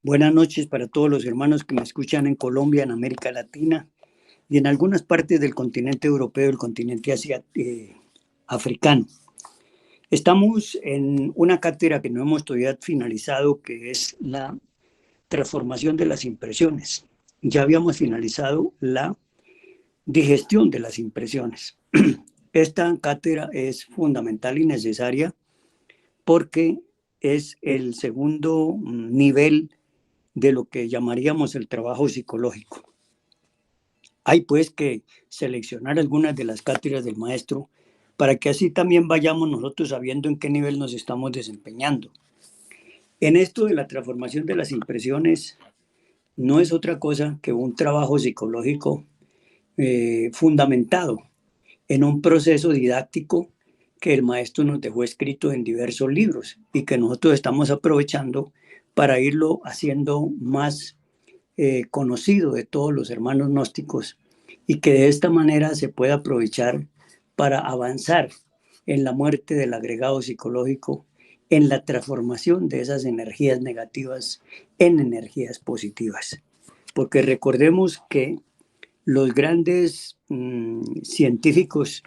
Buenas noches para todos los hermanos que me escuchan en Colombia, en América Latina y en algunas partes del continente europeo, el continente africano. Estamos en una cátedra que no hemos todavía finalizado, que es la transformación de las impresiones. Ya habíamos finalizado la digestión de las impresiones. Esta cátedra es fundamental y necesaria porque es el segundo nivel de lo que llamaríamos el trabajo psicológico. Hay pues que seleccionar algunas de las cátedras del maestro para que así también vayamos nosotros sabiendo en qué nivel nos estamos desempeñando. En esto de la transformación de las impresiones no es otra cosa que un trabajo psicológico fundamentado en un proceso didáctico que el maestro nos dejó escrito en diversos libros y que nosotros estamos aprovechando para irlo haciendo más conocido de todos los hermanos gnósticos y que de esta manera se pueda aprovechar para avanzar en la muerte del agregado psicológico, en la transformación de esas energías negativas en energías positivas. Porque recordemos que los grandes científicos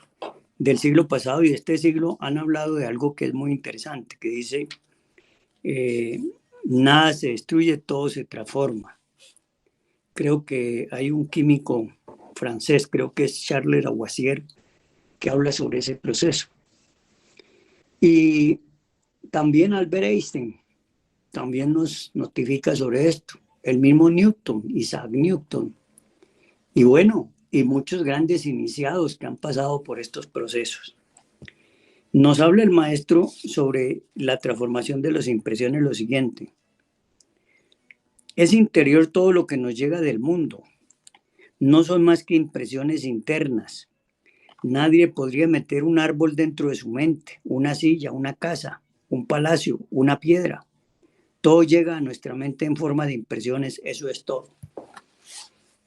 del siglo pasado y de este siglo han hablado de algo que es muy interesante, que dice, nada se destruye, todo se transforma. Creo que hay un químico francés, creo que es Charles Lavoisier, que habla sobre ese proceso. Y también Albert Einstein también nos notifica sobre esto. El mismo Newton, Isaac Newton. Y bueno, y muchos grandes iniciados que han pasado por estos procesos. Nos habla el maestro sobre la transformación de las impresiones lo siguiente. Es interior todo lo que nos llega del mundo. No son más que impresiones internas. Nadie podría meter un árbol dentro de su mente, una silla, una casa, un palacio, una piedra. Todo llega a nuestra mente en forma de impresiones, eso es todo.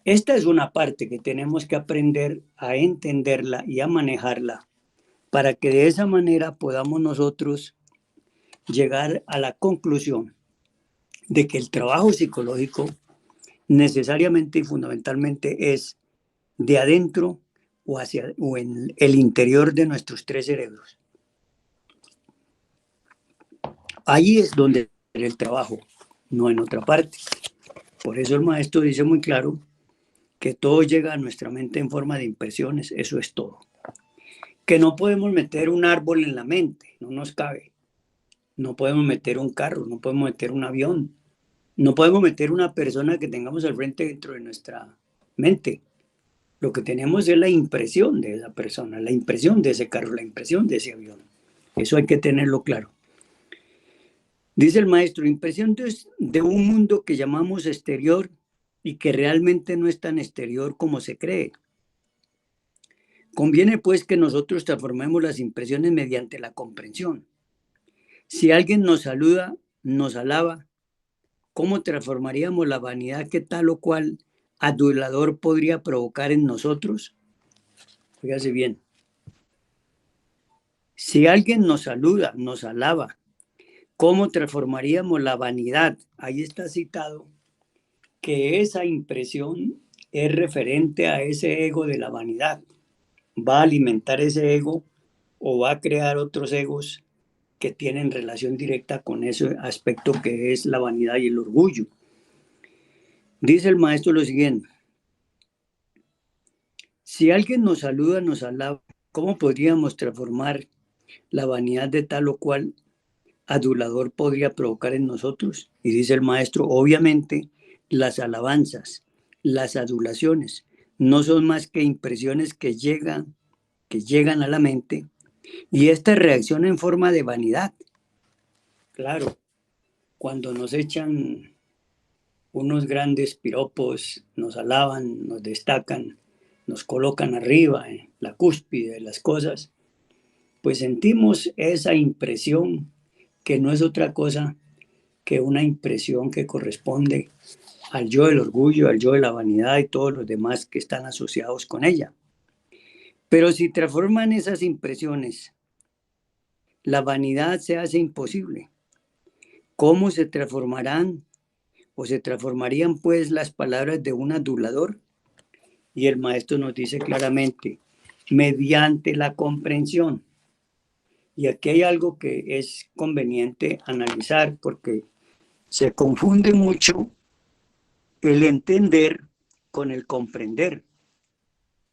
Esta es una parte que tenemos que aprender a entenderla y a manejarla para que de esa manera podamos nosotros llegar a la conclusión de que el trabajo psicológico necesariamente y fundamentalmente es de adentro o en el interior de nuestros tres cerebros. Ahí es donde el trabajo, no en otra parte. Por eso el maestro dice muy claro que todo llega a nuestra mente en forma de impresiones, eso es todo. Que no podemos meter un árbol en la mente, no nos cabe. No podemos meter un carro, no podemos meter un avión, no podemos meter una persona que tengamos al frente dentro de nuestra mente. Lo que tenemos es la impresión de esa persona, la impresión de ese carro, la impresión de ese avión. Eso hay que tenerlo claro. Dice el maestro, impresión de un mundo que llamamos exterior y que realmente no es tan exterior como se cree. Conviene pues que nosotros transformemos las impresiones mediante la comprensión. Si alguien nos saluda, nos alaba, ¿cómo transformaríamos la vanidad que tal o cual adulador podría provocar en nosotros? Fíjese bien. Si alguien nos saluda, nos alaba, ¿cómo transformaríamos la vanidad? Ahí está citado que esa impresión es referente a ese ego de la vanidad. Va a alimentar ese ego o va a crear otros egos que tienen relación directa con ese aspecto que es la vanidad y el orgullo. Dice el maestro lo siguiente. Si alguien nos saluda, nos alaba, ¿cómo podríamos transformar la vanidad de tal o cual adulador podría provocar en nosotros? Y dice el maestro, obviamente, las alabanzas, las adulaciones, no son más que impresiones que llegan a la mente y esta reacciona en forma de vanidad. Claro, cuando nos echan unos grandes piropos, nos alaban, nos destacan, nos colocan arriba, en la cúspide de las cosas, pues sentimos esa impresión que no es otra cosa que una impresión que corresponde al yo del orgullo, al yo de la vanidad y todos los demás que están asociados con ella. Pero si transforman esas impresiones, la vanidad se hace imposible. ¿Cómo se transformarán o se transformarían pues las palabras de un adulador. Y el maestro nos dice claramente, mediante la comprensión. Y aquí hay algo que es conveniente analizar porque se confunde mucho el entender con el comprender.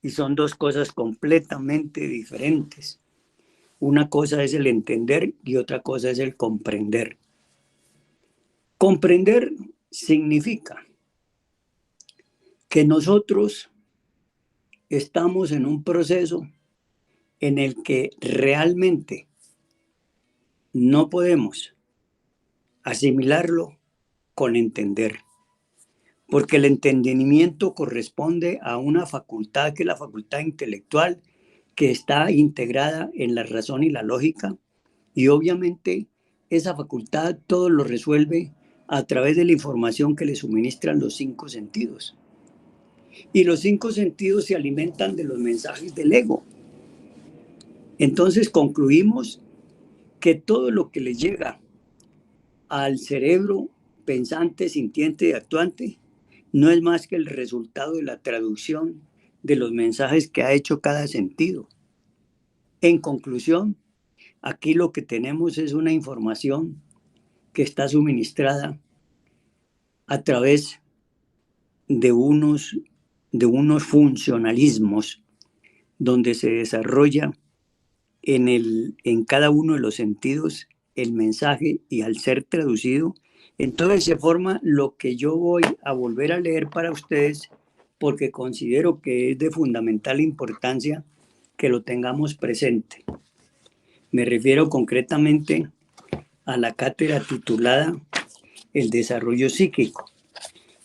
Y son dos cosas completamente diferentes. Una cosa es el entender y otra cosa es el comprender. Comprender significa que nosotros estamos en un proceso en el que realmente no podemos asimilarlo con entender, porque el entendimiento corresponde a una facultad que es la facultad intelectual, que está integrada en la razón y la lógica, y obviamente esa facultad todo lo resuelve a través de la información que le suministran los cinco sentidos. Y los cinco sentidos se alimentan de los mensajes del ego. Entonces concluimos que todo lo que le llega al cerebro pensante, sintiente y actuante no es más que el resultado de la traducción de los mensajes que ha hecho cada sentido. En conclusión, aquí lo que tenemos es una información que está suministrada a través de unos funcionalismos donde se desarrolla en cada uno de los sentidos el mensaje, y al ser traducido, entonces se forma lo que yo voy a volver a leer para ustedes porque considero que es de fundamental importancia que lo tengamos presente. Me refiero concretamente a la cátedra titulada El desarrollo psíquico,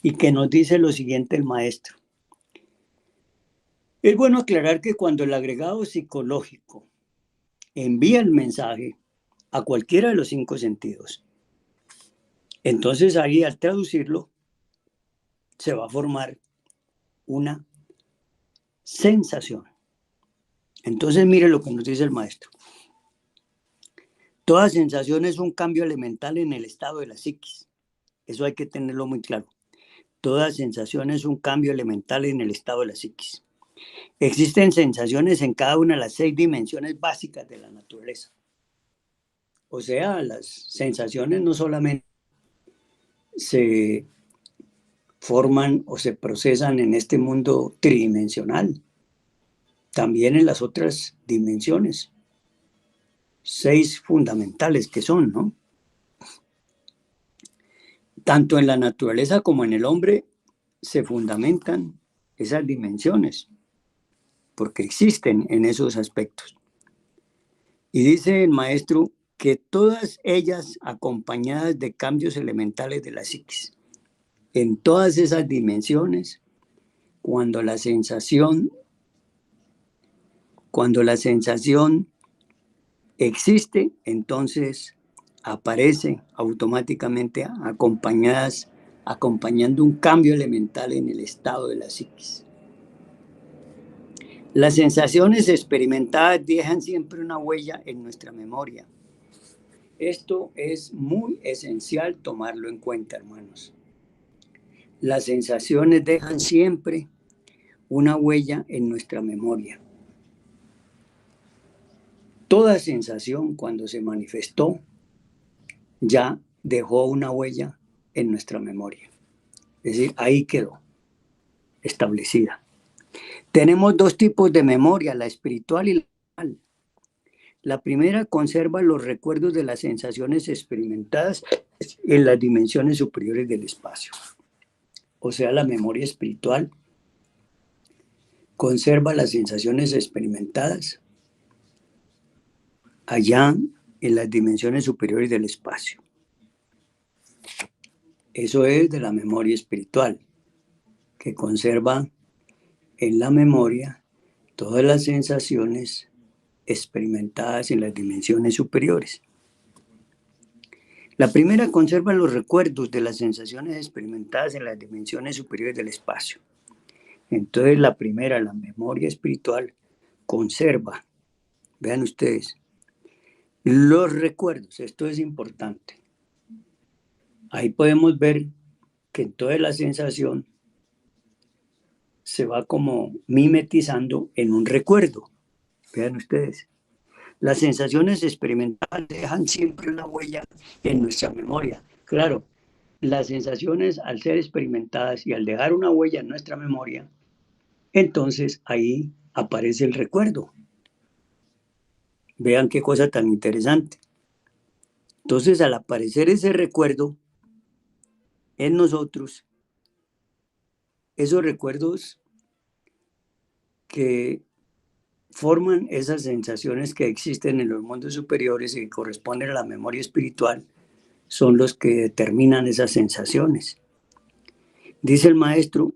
y que nos dice lo siguiente el maestro. Es bueno aclarar que cuando el agregado psicológico envía el mensaje a cualquiera de los cinco sentidos, entonces ahí al traducirlo se va a formar una sensación. Entonces mire lo que nos dice el maestro. Toda sensación es un cambio elemental en el estado de la psiquis. Eso hay que tenerlo muy claro. Toda sensación es un cambio elemental en el estado de la psiquis. Existen sensaciones en cada una de las 6 dimensiones básicas de la naturaleza. O sea, las sensaciones no solamente se forman o se procesan en este mundo tridimensional, también en las otras dimensiones. 6 fundamentales que son, ¿no? Tanto en la naturaleza como en el hombre se fundamentan esas dimensiones, porque existen en esos aspectos. Y dice el maestro que todas ellas acompañadas de cambios elementales de la psiquis. En todas esas dimensiones, cuando la sensación existe, entonces aparece automáticamente acompañando un cambio elemental en el estado de la psiquis. Las sensaciones experimentadas dejan siempre una huella en nuestra memoria. Esto es muy esencial tomarlo en cuenta, hermanos. Las sensaciones dejan siempre una huella en nuestra memoria. Toda sensación, cuando se manifestó, ya dejó una huella en nuestra memoria. Es decir, ahí quedó establecida. Tenemos 2 tipos de memoria, la espiritual y la mental. La primera conserva los recuerdos de las sensaciones experimentadas en las dimensiones superiores del espacio. O sea, la memoria espiritual conserva las sensaciones experimentadas allá en las dimensiones superiores del espacio. Eso es de la memoria espiritual, que conserva en la memoria todas las sensaciones experimentadas en las dimensiones superiores. La primera conserva los recuerdos de las sensaciones experimentadas en las dimensiones superiores del espacio. Entonces la primera, la memoria espiritual, conserva, vean ustedes, los recuerdos. Esto es importante. Ahí podemos ver que entonces la sensación se va como mimetizando en un recuerdo. Vean ustedes, las sensaciones experimentales dejan siempre una huella en nuestra memoria. Claro, las sensaciones al ser experimentadas y al dejar una huella en nuestra memoria, entonces ahí aparece el recuerdo. Vean qué cosa tan interesante. Entonces, al aparecer ese recuerdo en nosotros, esos recuerdos que forman esas sensaciones que existen en los mundos superiores y que corresponden a la memoria espiritual, son los que determinan esas sensaciones. Dice el maestro,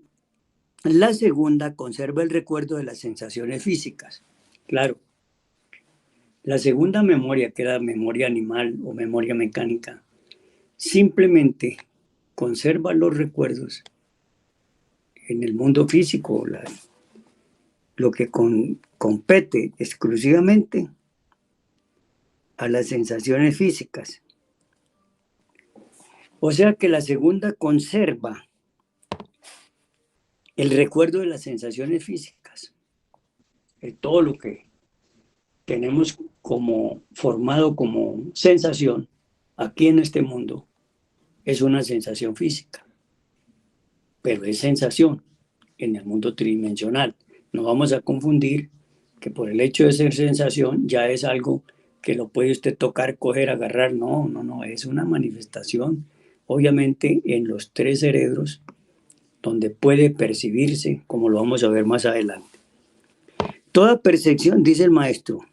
la segunda conserva el recuerdo de las sensaciones físicas. Claro, la segunda memoria, que era memoria animal o memoria mecánica, simplemente conserva los recuerdos en el mundo físico, lo que compete exclusivamente a las sensaciones físicas. O sea que la segunda conserva el recuerdo de las sensaciones físicas, todo lo que tenemos como formado como sensación aquí en este mundo es una sensación física, pero es sensación en el mundo tridimensional. No vamos a confundir que por el hecho de ser sensación ya es algo que lo puede usted tocar, coger, agarrar. No, no, no, es una manifestación, obviamente, en los tres cerebros, donde puede percibirse, como lo vamos a ver más adelante. Toda percepción, dice el maestro,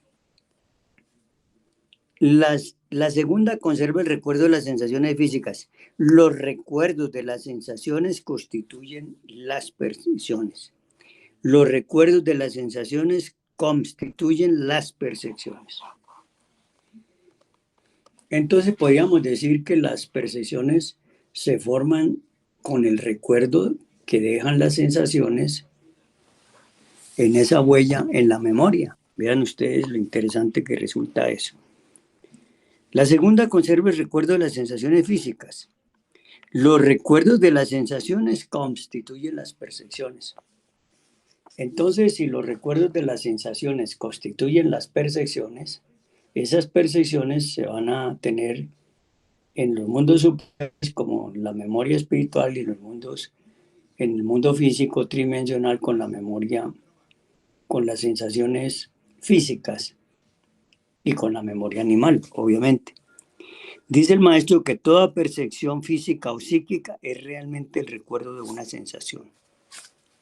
la segunda conserva el recuerdo de las sensaciones físicas. Los recuerdos de las sensaciones constituyen las percepciones. Los recuerdos de las sensaciones constituyen las percepciones. Entonces podríamos decir que las percepciones se forman con el recuerdo que dejan las sensaciones en esa huella en la memoria. Vean ustedes lo interesante que resulta eso. La segunda conserva el recuerdo de las sensaciones físicas. Los recuerdos de las sensaciones constituyen las percepciones. Entonces, si los recuerdos de las sensaciones constituyen las percepciones, esas percepciones se van a tener en los mundos superiores como la memoria espiritual y en el mundo físico tridimensional con la memoria, con las sensaciones físicas y con la memoria animal, obviamente. Dice el maestro que toda percepción física o psíquica es realmente el recuerdo de una sensación.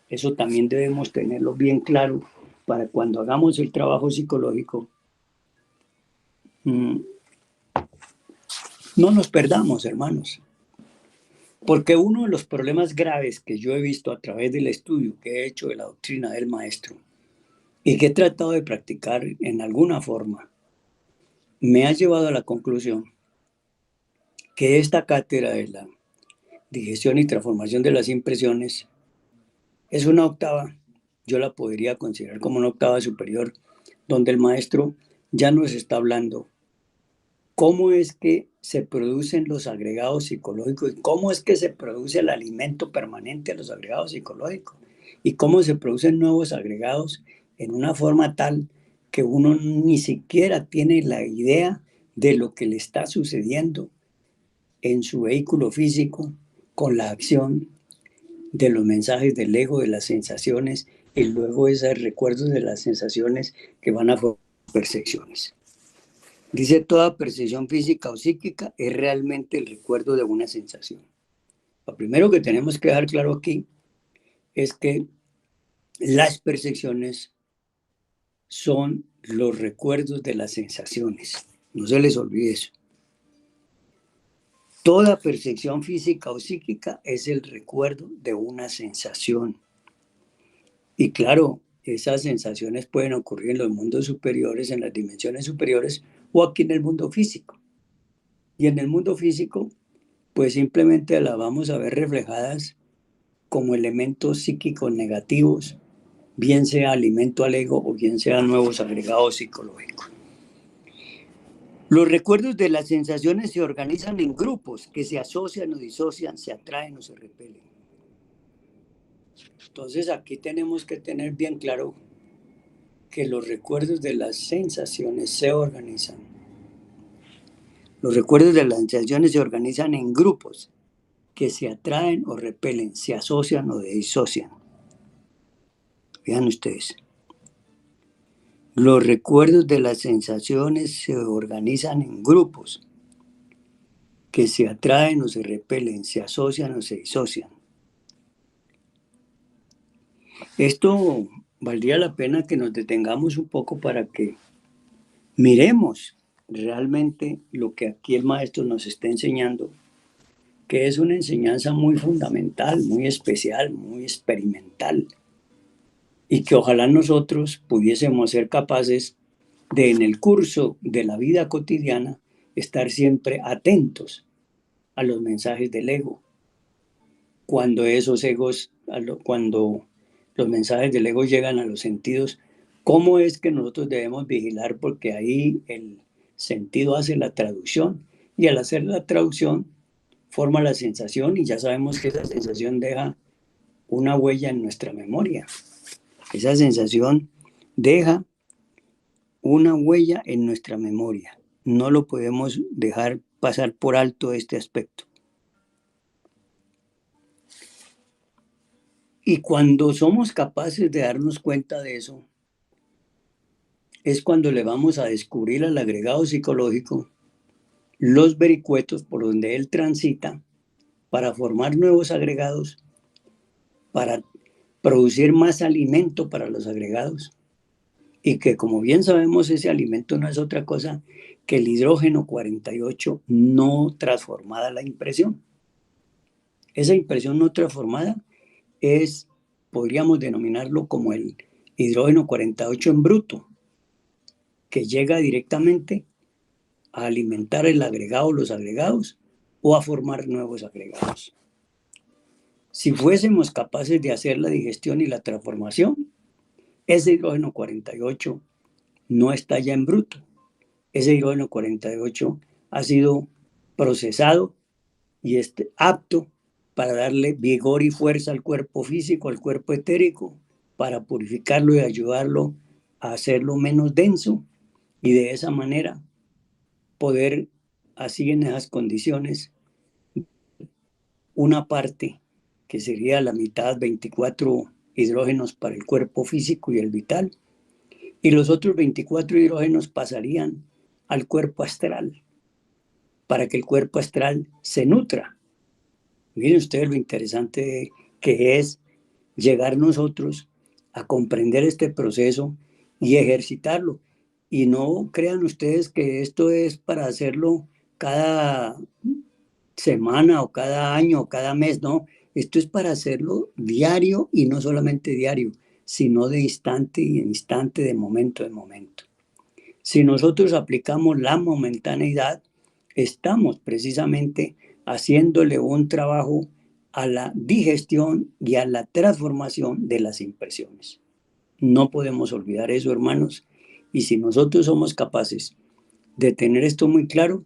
Eso también debemos tenerlo bien claro para cuando hagamos el trabajo psicológico. No nos perdamos, hermanos. Porque uno de los problemas graves que yo he visto a través del estudio que he hecho de la doctrina del maestro y que he tratado de practicar en alguna forma, me ha llevado a la conclusión que esta cátedra de la digestión y transformación de las impresiones es una octava, yo la podría considerar como una octava superior, donde el maestro ya nos está hablando cómo es que se producen los agregados psicológicos y cómo es que se produce el alimento permanente a los agregados psicológicos y cómo se producen nuevos agregados en una forma tal que uno ni siquiera tiene la idea de lo que le está sucediendo en su vehículo físico con la acción de los mensajes del ego, de las sensaciones y luego esos recuerdos de las sensaciones que van a formar percepciones. Dice, toda percepción física o psíquica es realmente el recuerdo de una sensación. Lo primero que tenemos que dejar claro aquí es que las percepciones son los recuerdos de las sensaciones. No se les olvide eso. Toda percepción física o psíquica es el recuerdo de una sensación. Y claro, esas sensaciones pueden ocurrir en los mundos superiores, en las dimensiones superiores o aquí en el mundo físico. Y en el mundo físico, pues simplemente las vamos a ver reflejadas como elementos psíquicos negativos, bien sea alimento al ego o bien sea nuevos agregados psicológicos. Los recuerdos de las sensaciones se organizan en grupos que se asocian o disocian, se atraen o se repelen. Entonces aquí tenemos que tener bien claro que los recuerdos de las sensaciones se organizan. Los recuerdos de las sensaciones se organizan en grupos que se atraen o repelen, se asocian o disocian. Vean ustedes. Los recuerdos de las sensaciones se organizan en grupos que se atraen o se repelen, se asocian o se disocian. Esto valdría la pena que nos detengamos un poco para que miremos realmente lo que aquí el maestro nos está enseñando, que es una enseñanza muy fundamental, muy especial, muy experimental, y que ojalá nosotros pudiésemos ser capaces de, en el curso de la vida cotidiana, estar siempre atentos a los mensajes del ego. Cuando esos egos, cuando los mensajes del ego llegan a los sentidos, ¿cómo es que nosotros debemos vigilar? Porque ahí el sentido hace la traducción, y al hacer la traducción forma la sensación, y ya sabemos que esa sensación deja una huella en nuestra memoria. Esa sensación deja una huella en nuestra memoria. No lo podemos dejar pasar por alto este aspecto. Y cuando somos capaces de darnos cuenta de eso, es cuando le vamos a descubrir al agregado psicológico los vericuetos por donde él transita para formar nuevos agregados, para producir más alimento para los agregados, y que, como bien sabemos, ese alimento no es otra cosa que el hidrógeno 48 no transformada, la impresión. Esa impresión no transformada es, podríamos denominarlo como el hidrógeno 48 en bruto, que llega directamente a alimentar el agregado, los agregados, o a formar nuevos agregados. Si fuésemos capaces de hacer la digestión y la transformación, ese hidrógeno 48 no está ya en bruto. Ese hidrógeno 48 ha sido procesado y es apto para darle vigor y fuerza al cuerpo físico, al cuerpo etérico, para purificarlo y ayudarlo a hacerlo menos denso, y de esa manera poder, así en esas condiciones, una parte que sería la mitad, 24 hidrógenos para el cuerpo físico y el vital, y los otros 24 hidrógenos pasarían al cuerpo astral, para que el cuerpo astral se nutra. Miren ustedes lo interesante que es llegar nosotros a comprender este proceso y ejercitarlo. Y no crean ustedes que esto es para hacerlo cada semana o cada año o cada mes, no. Esto es para hacerlo diario, y no solamente diario, sino de instante en instante, de momento en momento. Si nosotros aplicamos la momentaneidad, estamos precisamente haciéndole un trabajo a la digestión y a la transformación de las impresiones. No podemos olvidar eso, hermanos, y si nosotros somos capaces de tener esto muy claro,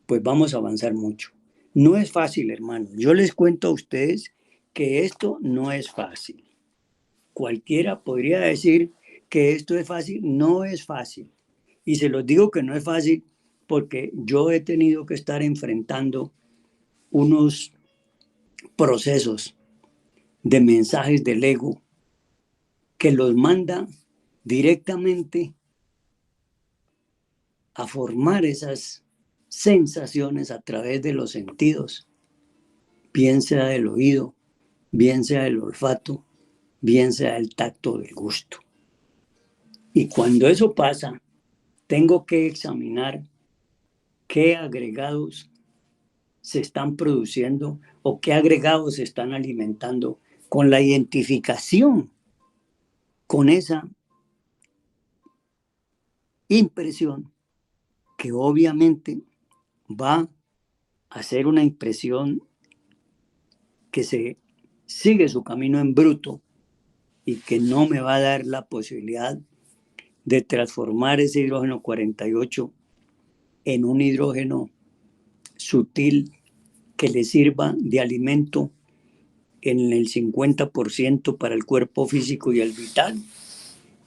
pues vamos a avanzar mucho. No es fácil, hermanos. Yo les cuento a ustedes que esto no es fácil. Cualquiera podría decir que esto es fácil. No es fácil. Y se los digo que no es fácil porque yo he tenido que estar enfrentando unos procesos de mensajes del ego que los manda directamente a formar esas sensaciones a través de los sentidos, bien sea del oído, bien sea del olfato, bien sea del tacto, del gusto. Y cuando eso pasa, tengo que examinar qué agregados se están produciendo o qué agregados se están alimentando con la identificación con esa impresión, que obviamente va a ser una impresión que se sigue su camino en bruto y que no me va a dar la posibilidad de transformar ese hidrógeno 48 en un hidrógeno sutil que le sirva de alimento en el 50% para el cuerpo físico y el vital,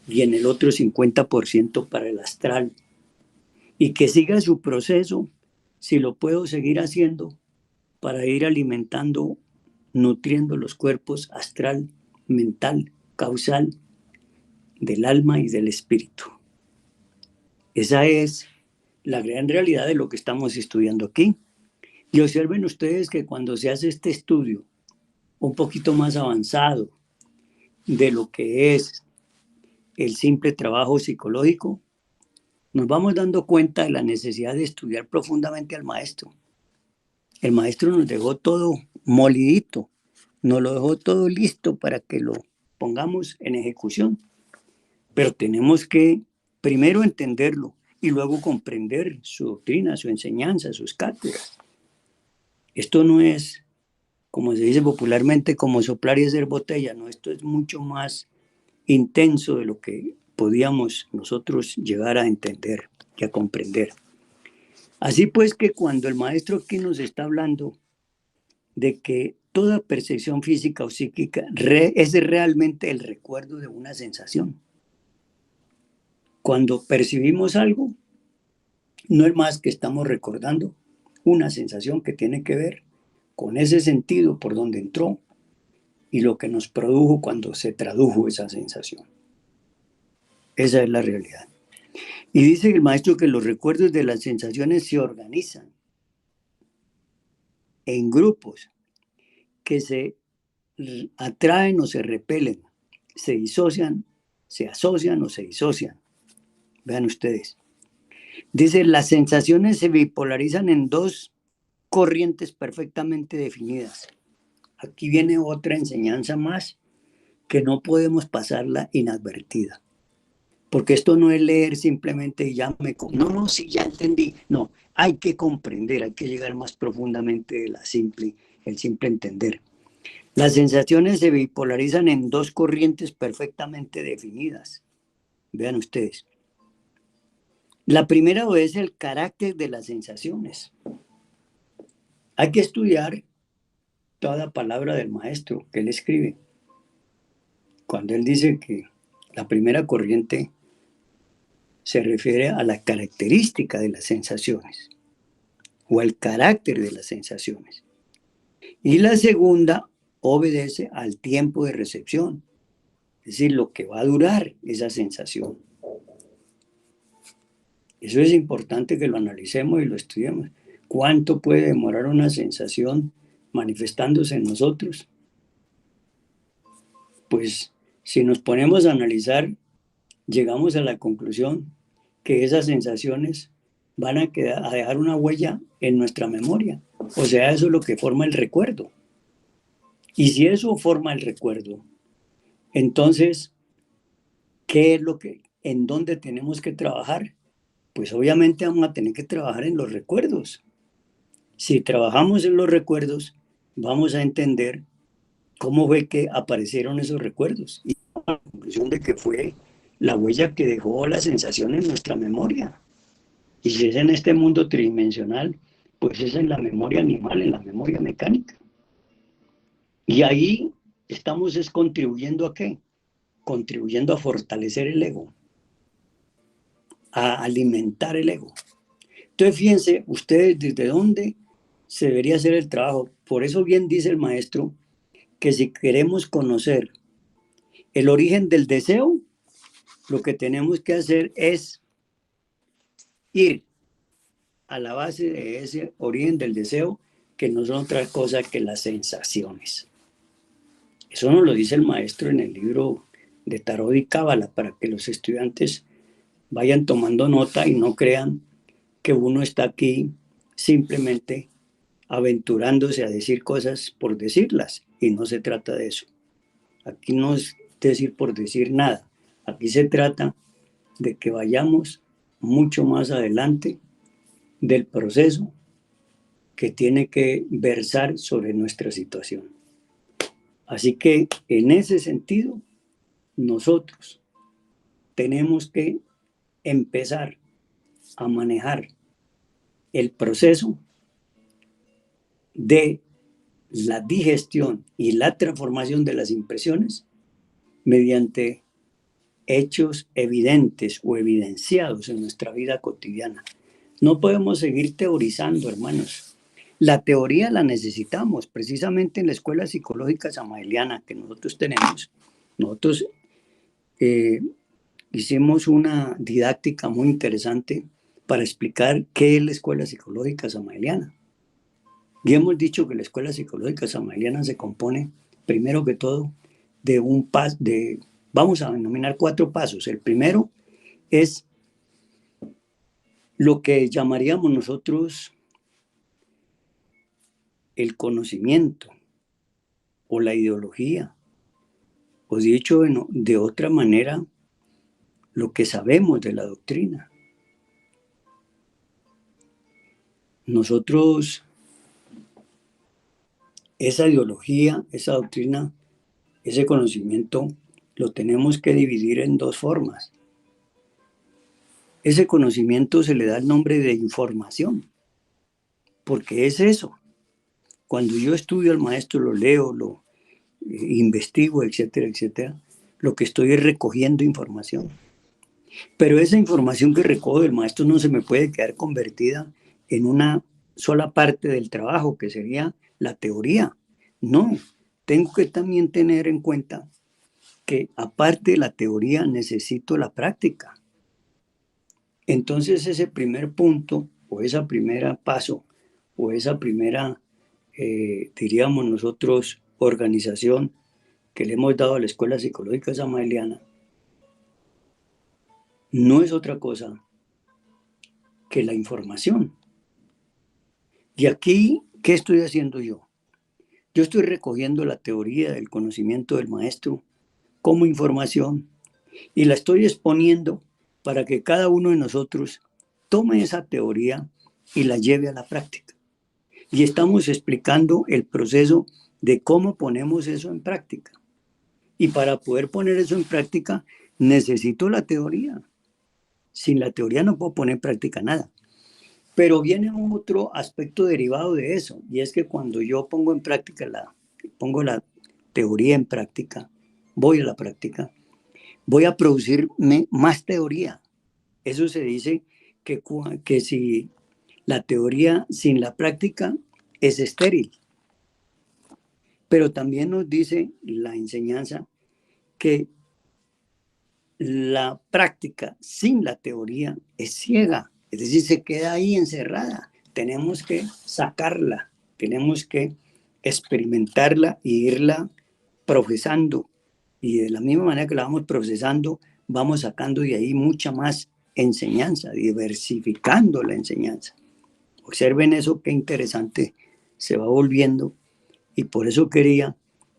y en el otro 50% para el astral. Y que siga su proceso, si lo puedo seguir haciendo, para ir alimentando, nutriendo los cuerpos astral, mental, causal, del alma y del espíritu. Esa es la gran realidad de lo que estamos estudiando aquí. Y observen ustedes que cuando se hace este estudio un poquito más avanzado de lo que es el simple trabajo psicológico, nos vamos dando cuenta de la necesidad de estudiar profundamente al maestro. El maestro nos dejó todo molidito, nos lo dejó todo listo para que lo pongamos en ejecución. Pero tenemos que primero entenderlo y luego comprender su doctrina, su enseñanza, sus cátedras. Esto no es, como se dice popularmente, como soplar y hacer botella, no, esto es mucho más intenso de lo que podíamos nosotros llegar a entender y a comprender. Así pues que cuando el maestro aquí nos está hablando de que toda percepción física o psíquica es realmente el recuerdo de una sensación. Cuando percibimos algo, no es más que estamos recordando una sensación que tiene que ver con ese sentido por donde entró y lo que nos produjo cuando se tradujo esa sensación. Esa es la realidad. Y dice el maestro que los recuerdos de las sensaciones se organizan en grupos que se atraen o se repelen, se disocian, se asocian o se disocian. Vean ustedes. Dice, las sensaciones se bipolarizan en dos corrientes perfectamente definidas. Aquí viene otra enseñanza más que no podemos pasarla inadvertida. Porque esto no es leer simplemente y ya no, sí, ya entendí. No, hay que comprender, hay que llegar más profundamente de el simple entender. Las sensaciones se bipolarizan en dos corrientes perfectamente definidas. Vean ustedes. La primera es el carácter de las sensaciones. Hay que estudiar toda palabra del maestro que él escribe. Cuando él dice que la primera corriente se refiere a la característica de las sensaciones o al carácter de las sensaciones. Y la segunda obedece al tiempo de recepción, es decir, lo que va a durar esa sensación. Eso es importante que lo analicemos y lo estudiemos. ¿Cuánto puede demorar una sensación manifestándose en nosotros? Pues si nos ponemos a analizar, llegamos a la conclusión que esas sensaciones van a dejar una huella en nuestra memoria. O sea, eso es lo que forma el recuerdo. Y si eso forma el recuerdo, entonces, ¿qué es en dónde tenemos que trabajar? Pues obviamente vamos a tener que trabajar en los recuerdos. Si trabajamos en los recuerdos, vamos a entender cómo fue que aparecieron esos recuerdos. Y la conclusión de que fue la huella que dejó la sensación en nuestra memoria. Y si es en este mundo tridimensional, pues es en la memoria animal, en la memoria mecánica. Y ahí estamos contribuyendo ¿a qué? Contribuyendo a fortalecer el ego, a alimentar el ego. Entonces fíjense ustedes desde dónde se debería hacer el trabajo. Por eso bien dice el maestro que si queremos conocer el origen del deseo, lo que tenemos que hacer es ir a la base de ese origen del deseo, que no son otra cosa que las sensaciones. Eso nos lo dice el maestro en el libro de Tarot y Cábala, para que los estudiantes vayan tomando nota y no crean que uno está aquí simplemente aventurándose a decir cosas por decirlas, y no se trata de eso. Aquí no es decir por decir nada, aquí se trata de que vayamos mucho más adelante del proceso que tiene que versar sobre nuestra situación. Así que en ese sentido, nosotros tenemos que empezar a manejar el proceso de la digestión y la transformación de las impresiones mediante hechos evidentes o evidenciados en nuestra vida cotidiana. No podemos seguir teorizando, hermanos. La teoría la necesitamos precisamente en la escuela psicológica samaeliana que nosotros tenemos. Nosotros hicimos una didáctica muy interesante para explicar qué es la escuela psicológica samaeliana. Y hemos dicho que la escuela psicológica samaeliana se compone, primero que todo, de un paso, vamos a denominar 4 pasos. El primero es lo que llamaríamos nosotros el conocimiento o la ideología, o dicho de otra manera, lo que sabemos de la doctrina. Nosotros, esa ideología, esa doctrina, ese conocimiento, lo tenemos que dividir en 2 formas. Ese conocimiento se le da el nombre de información, porque es eso. Cuando yo estudio al maestro, lo leo, lo investigo, etcétera, etcétera, lo que estoy es recogiendo información. Pero esa información que recojo del maestro no se me puede quedar convertida en una sola parte del trabajo, que sería la teoría. No, tengo que también tener en cuenta que aparte de la teoría necesito la práctica. Entonces ese primer punto, o esa primera paso, o esa primera, diríamos nosotros, organización que le hemos dado a la Escuela Psicológica Samaeliana, no es otra cosa que la información. Y aquí, ¿qué estoy haciendo yo? Yo estoy recogiendo la teoría del conocimiento del maestro como información y la estoy exponiendo para que cada uno de nosotros tome esa teoría y la lleve a la práctica. Y estamos explicando el proceso de cómo ponemos eso en práctica. Y para poder poner eso en práctica, necesito la teoría. Sin la teoría no puedo poner en práctica nada. Pero viene otro aspecto derivado de eso, y es que cuando yo pongo en práctica pongo la teoría en práctica, voy a la práctica, voy a producirme más teoría. Eso se dice que si la teoría sin la práctica es estéril. Pero también nos dice la enseñanza que la práctica sin la teoría es ciega, es decir, se queda ahí encerrada. Tenemos que sacarla, tenemos que experimentarla y irla procesando. Y de la misma manera que la vamos procesando, vamos sacando de ahí mucha más enseñanza, diversificando la enseñanza. Observen eso, qué interesante se va volviendo. Y por eso quería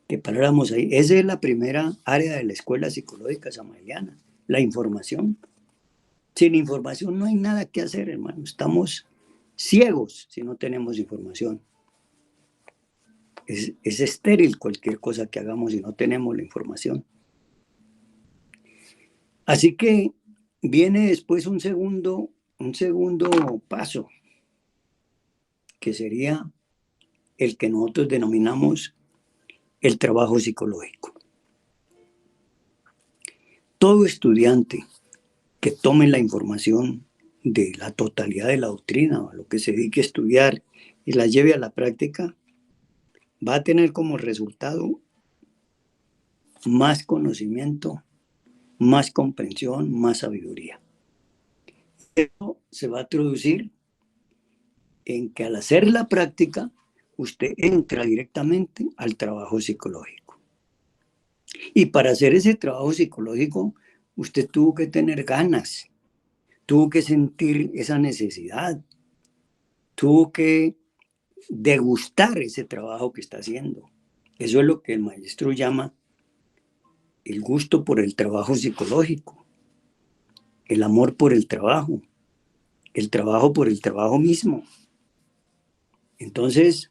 que paráramos ahí. Esa es la primera área de la escuela psicológica samaeliana, la información. Sin información no hay nada que hacer, hermano. Estamos ciegos si no tenemos información. Es estéril cualquier cosa que hagamos si no tenemos la información. Así que viene después un segundo paso, que sería el que nosotros denominamos el trabajo psicológico. Todo estudiante que tome la información de la totalidad de la doctrina, o lo que se dedique a estudiar y la lleve a la práctica, va a tener como resultado más conocimiento, más comprensión, más sabiduría. Eso se va a traducir en que al hacer la práctica, usted entra directamente al trabajo psicológico. Y para hacer ese trabajo psicológico, usted tuvo que tener ganas, tuvo que sentir esa necesidad, tuvo que degustar ese trabajo que está haciendo. Eso es lo que el maestro llama el gusto por el trabajo psicológico, el amor por el trabajo por el trabajo mismo. Entonces,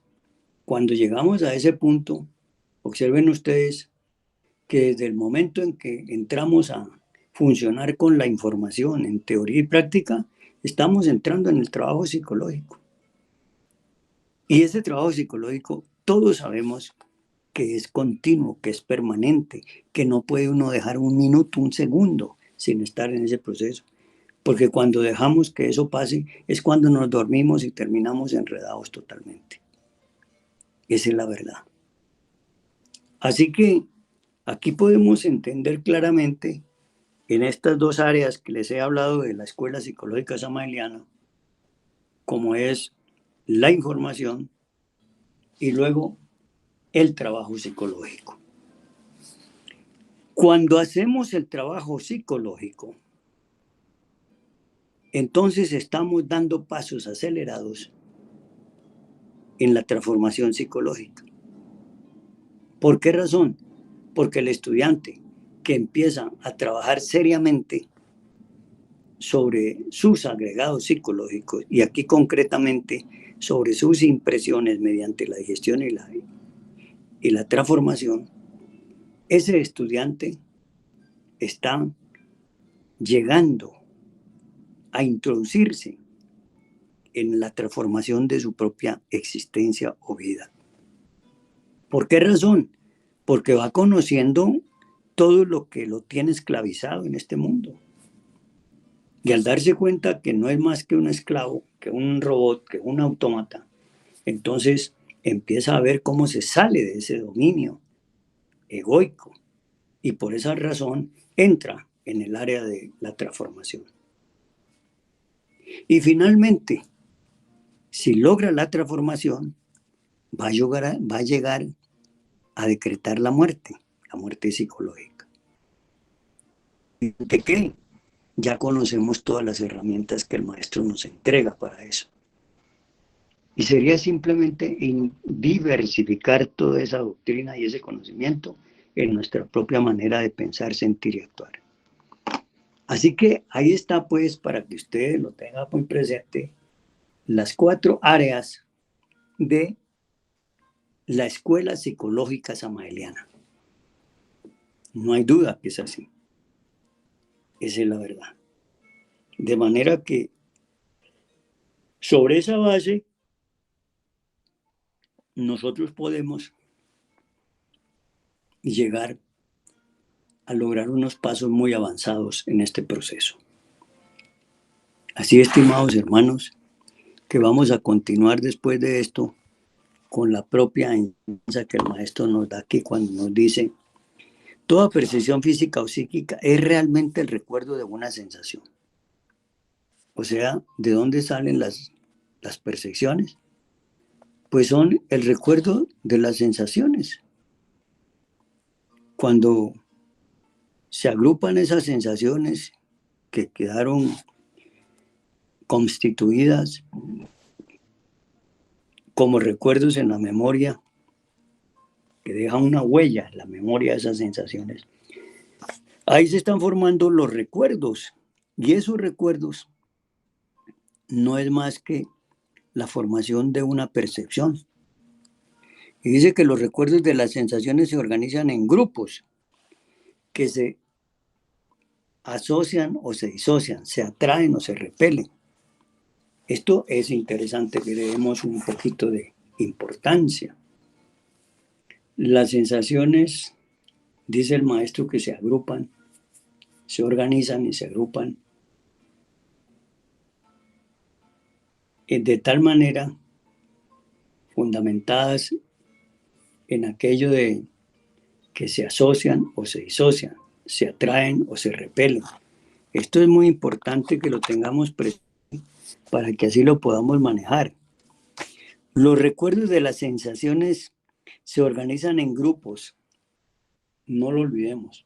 cuando llegamos a ese punto, observen ustedes que desde el momento en que entramos a funcionar con la información en teoría y práctica, estamos entrando en el trabajo psicológico. Y ese trabajo psicológico, todos sabemos que es continuo, que es permanente, que no puede uno dejar un minuto, un segundo sin estar en ese proceso. Porque cuando dejamos que eso pase es cuando nos dormimos y terminamos enredados totalmente. Esa es la verdad. Así que aquí podemos entender claramente en estas dos áreas que les he hablado de la Escuela Psicológica Samaeliana, como es la información y luego el trabajo psicológico. Cuando hacemos el trabajo psicológico, entonces estamos dando pasos acelerados en la transformación psicológica. ¿Por qué razón? Porque el estudiante que empieza a trabajar seriamente sobre sus agregados psicológicos y aquí concretamente sobre sus impresiones mediante la digestión y la transformación, ese estudiante está llegando a introducirse en la transformación de su propia existencia o vida. ¿Por qué razón? Porque va conociendo todo lo que lo tiene esclavizado en este mundo. Y al darse cuenta que no es más que un esclavo, que un robot, que un autómata, entonces empieza a ver cómo se sale de ese dominio egoico y por esa razón entra en el área de la transformación. Y finalmente, si logra la transformación, va a llegar a decretar la muerte psicológica. ¿De qué? Ya conocemos todas las herramientas que el maestro nos entrega para eso. Y sería simplemente diversificar toda esa doctrina y ese conocimiento en nuestra propia manera de pensar, sentir y actuar. Así que ahí está, pues, para que usted lo tenga muy presente, las 4 áreas de la Escuela Psicológica Samaeliana. No hay duda que es así. Esa es la verdad. De manera que sobre esa base nosotros podemos llegar a lograr unos pasos muy avanzados en este proceso. Así, estimados hermanos, que vamos a continuar después de esto con la propia enseñanza que el maestro nos da aquí cuando nos dice: toda percepción física o psíquica es realmente el recuerdo de una sensación. O sea, ¿de dónde salen las percepciones? Pues son el recuerdo de las sensaciones. Cuando se agrupan esas sensaciones que quedaron constituidas como recuerdos en la memoria, que dejan una huella en la memoria de esas sensaciones, ahí se están formando los recuerdos. Y esos recuerdos no es más que la formación de una percepción. Y dice que los recuerdos de las sensaciones se organizan en grupos que se asocian o se disocian, se atraen o se repelen. Esto es interesante que le demos un poquito de importancia. Las sensaciones, dice el maestro, que se agrupan, se organizan y se agrupan de tal manera fundamentadas en aquello de que se asocian o se disocian, se atraen o se repelen. Esto es muy importante que lo tengamos presente para que así lo podamos manejar. Los recuerdos de las sensaciones se organizan en grupos, no lo olvidemos.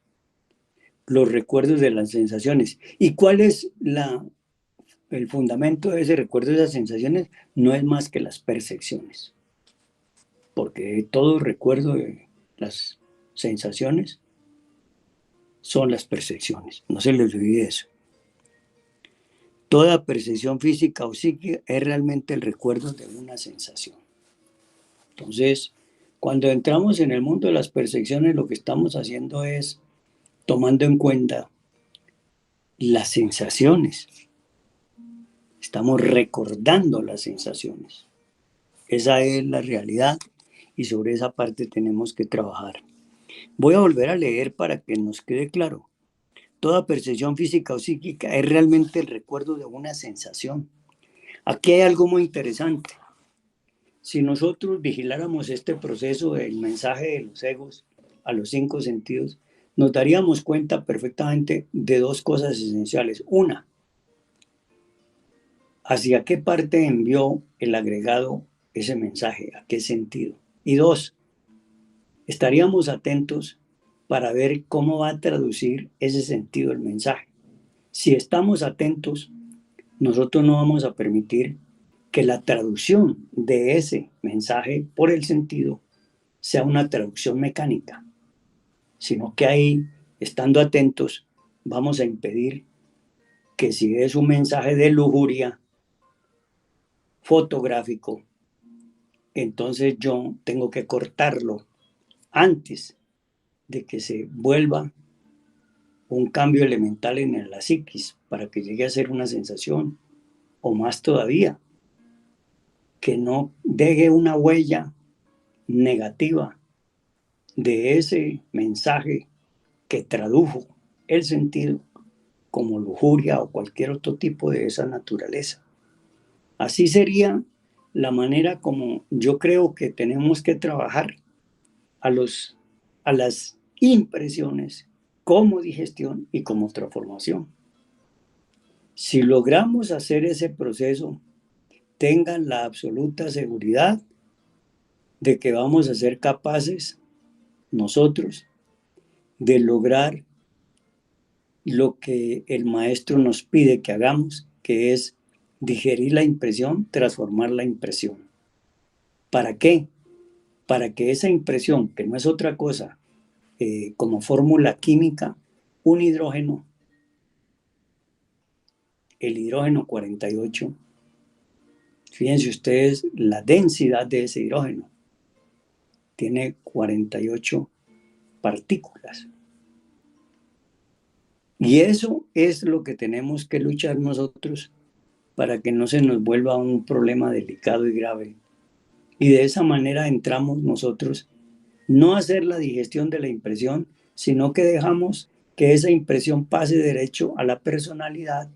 Los recuerdos de las sensaciones. ¿Y cuál es el fundamento de ese recuerdo de las sensaciones? No es más que las percepciones. Porque todo recuerdo de las sensaciones son las percepciones. No se les olvide eso. Toda percepción física o psíquica es realmente el recuerdo de una sensación. Entonces, cuando entramos en el mundo de las percepciones, lo que estamos haciendo es tomando en cuenta las sensaciones. estamos recordando las sensaciones. Esa es la realidad y sobre esa parte tenemos que trabajar. Voy a volver a leer para que nos quede claro. Toda percepción física o psíquica es realmente el recuerdo de una sensación. Aquí hay algo muy interesante. Si nosotros vigiláramos este proceso del mensaje de los egos a los 5 sentidos, nos daríamos cuenta perfectamente de dos cosas esenciales. Una, hacia qué parte envió el agregado ese mensaje, a qué sentido. Y dos, estaríamos atentos para ver cómo va a traducir ese sentido el mensaje. Si estamos atentos, nosotros no vamos a permitir que la traducción de ese mensaje por el sentido sea una traducción mecánica, sino que ahí, estando atentos, vamos a impedir que si es un mensaje de lujuria fotográfico, entonces yo tengo que cortarlo antes de que se vuelva un cambio elemental en la psiquis para que llegue a ser una sensación, o más todavía, que no deje una huella negativa de ese mensaje que tradujo el sentido como lujuria o cualquier otro tipo de esa naturaleza. Así sería la manera como yo creo que tenemos que trabajar a las impresiones como digestión y como transformación. Si logramos hacer ese proceso, tengan la absoluta seguridad de que vamos a ser capaces nosotros de lograr lo que el maestro nos pide que hagamos, que es digerir la impresión, transformar la impresión. ¿Para qué? Para que esa impresión, que no es otra cosa, como fórmula química, un hidrógeno, el hidrógeno 48, fíjense ustedes la densidad de ese hidrógeno, tiene 48 partículas. Y eso es lo que tenemos que luchar nosotros para que no se nos vuelva un problema delicado y grave. Y de esa manera entramos nosotros no a hacer la digestión de la impresión, sino que dejamos que esa impresión pase derecho a la personalidad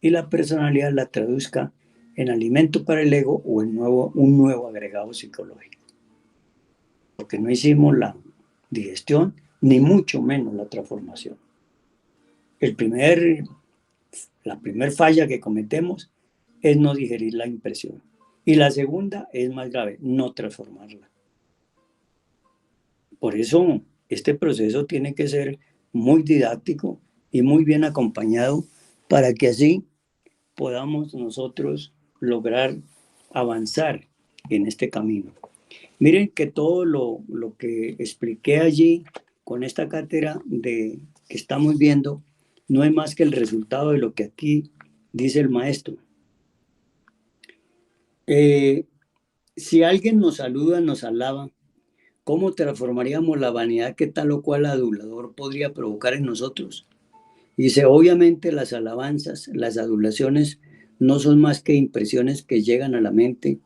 y la personalidad la traduzca en alimento para el ego o en un nuevo agregado psicológico. Porque no hicimos la digestión, ni mucho menos la transformación. La primera falla que cometemos es no digerir la impresión. Y la segunda es más grave, no transformarla. Por eso este proceso tiene que ser muy didáctico y muy bien acompañado para que así podamos nosotros lograr avanzar en este camino. Miren que todo lo que expliqué allí con esta cátedra que estamos viendo no es más que el resultado de lo que aquí dice el maestro. Si alguien nos saluda, nos alaba, ¿cómo transformaríamos la vanidad que tal o cual adulador podría provocar en nosotros? Dice, obviamente las alabanzas, las adulaciones no son más que impresiones que llegan a la mente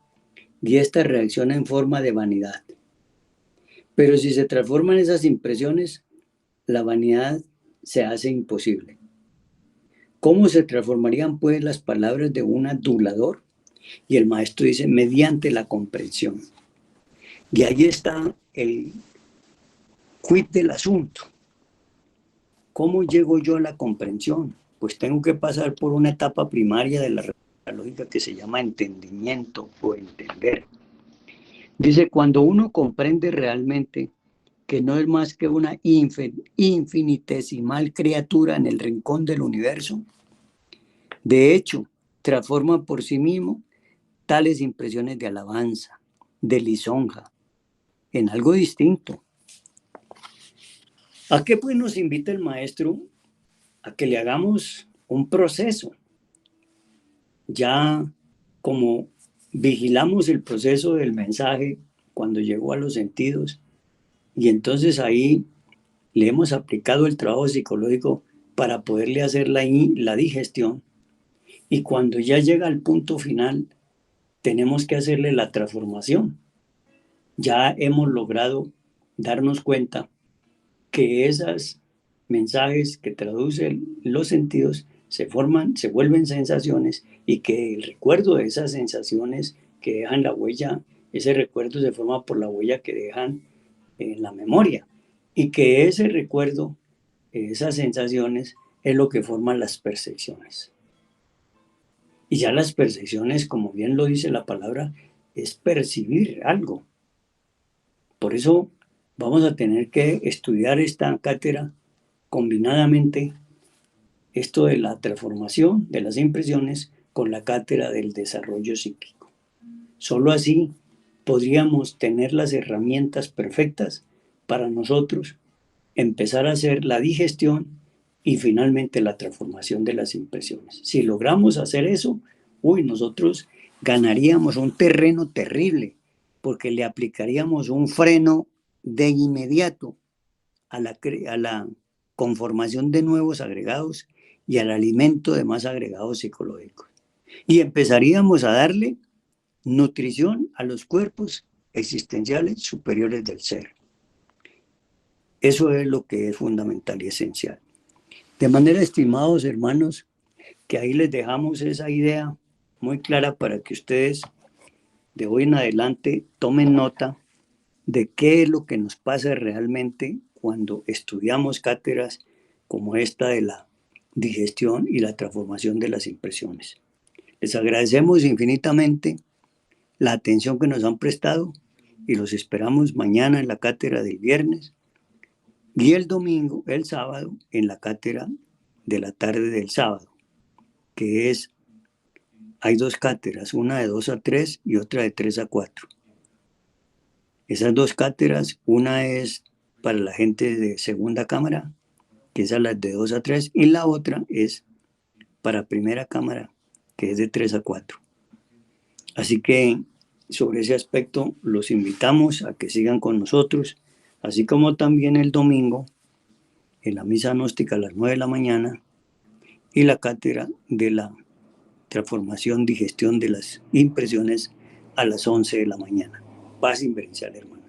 y esta reacciona en forma de vanidad. Pero si se transforman esas impresiones, la vanidad se hace imposible. ¿Cómo se transformarían pues las palabras de un adulador? Y el maestro dice, mediante la comprensión. Y ahí está el quid del asunto. ¿Cómo llego yo a la comprensión? Pues tengo que pasar por una etapa primaria de la lógica que se llama entendimiento o entender. Dice, cuando uno comprende realmente que no es más que una infinitesimal criatura en el rincón del universo, de hecho, transforma por sí mismo tales impresiones de alabanza, de lisonja, en algo distinto. ¿A qué pues nos invita el maestro? A que le hagamos un proceso. Ya como vigilamos el proceso del mensaje cuando llegó a los sentidos, y entonces ahí le hemos aplicado el trabajo psicológico para poderle hacer la digestión. Y cuando ya llega al punto final, tenemos que hacerle la transformación. Ya hemos logrado darnos cuenta que esos mensajes que traducen los sentidos se forman, se vuelven sensaciones y que el recuerdo de esas sensaciones que dejan la huella, ese recuerdo se forma por la huella que dejan en la memoria y que ese recuerdo, esas sensaciones es lo que forman las percepciones. Y ya las percepciones, como bien lo dice la palabra, es percibir algo. Por eso vamos a tener que estudiar esta cátedra combinadamente, esto de la transformación de las impresiones con la cátedra del desarrollo psíquico. Solo así podríamos tener las herramientas perfectas para nosotros empezar a hacer la digestión y finalmente la transformación de las impresiones. Si logramos hacer eso, nosotros ganaríamos un terreno terrible porque le aplicaríamos un freno de inmediato a la conformación de nuevos agregados y al alimento de más agregados psicológicos. Y empezaríamos a darle nutrición a los cuerpos existenciales superiores del ser. Eso es lo que es fundamental y esencial. De manera, estimados hermanos, que ahí les dejamos esa idea muy clara para que ustedes de hoy en adelante tomen nota de qué es lo que nos pasa realmente cuando estudiamos cátedras como esta de la digestión y la transformación de las impresiones. Les agradecemos infinitamente la atención que nos han prestado y los esperamos mañana en la cátedra del viernes y el domingo, el sábado, en la cátedra de la tarde del sábado, que hay dos cátedras, una de 2 a 3 y otra de 3 a 4. Esas dos cátedras, una es para la gente de segunda cámara, que es a las de 2 a 3, y la otra es para primera cámara, que es de 3 a 4. Así que sobre ese aspecto los invitamos a que sigan con nosotros, así como también el domingo en la misa gnóstica a las 9 de la mañana y la cátedra de la transformación, digestión de las impresiones a las 11 de la mañana. Paz inverencial, hermano.